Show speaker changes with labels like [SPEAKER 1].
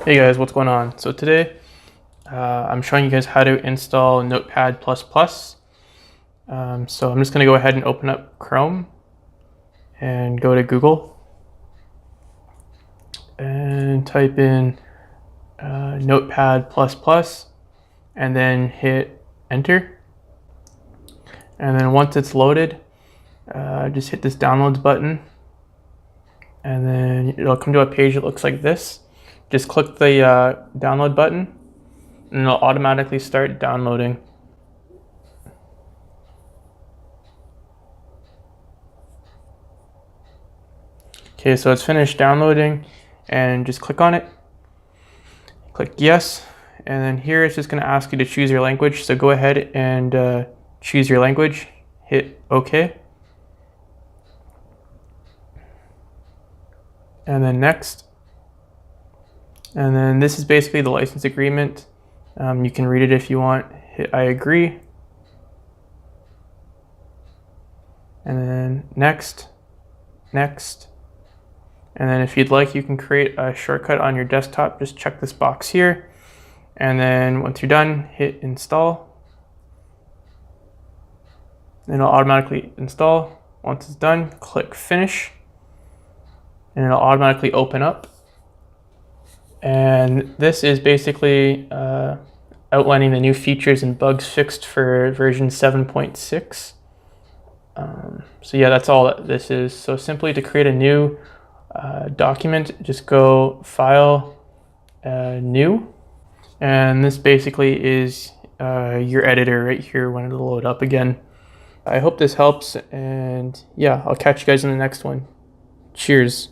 [SPEAKER 1] Hey guys, what's going on? So today I'm showing you guys how to install Notepad++. So I'm just going to go ahead and open up Chrome and go to Google and type in Notepad++ and then hit enter. And then once it's loaded, just hit this downloads button and then it'll come to a page that looks like this. Just click the download button and it'll automatically start downloading. Okay, so it's finished downloading and just click on it. Click yes, and then here it's just going to ask you to choose your language. So go ahead and choose your language, hit OK. And then next. And then this is basically the license agreement. You can read it if you want. Hit I agree. And then next, next. And then if you'd like, you can create a shortcut on your desktop. Just check this box here. And then once you're done, hit install. And it'll automatically install. Once it's done, click finish. And it'll automatically open up. And this is basically outlining the new features and bugs fixed for version 7.6. So yeah, that's all that this is. So simply to create a new document, just go File, New, and this basically is your editor right here when it'll load up again. I hope this helps, and yeah, I'll catch you guys in the next one. Cheers.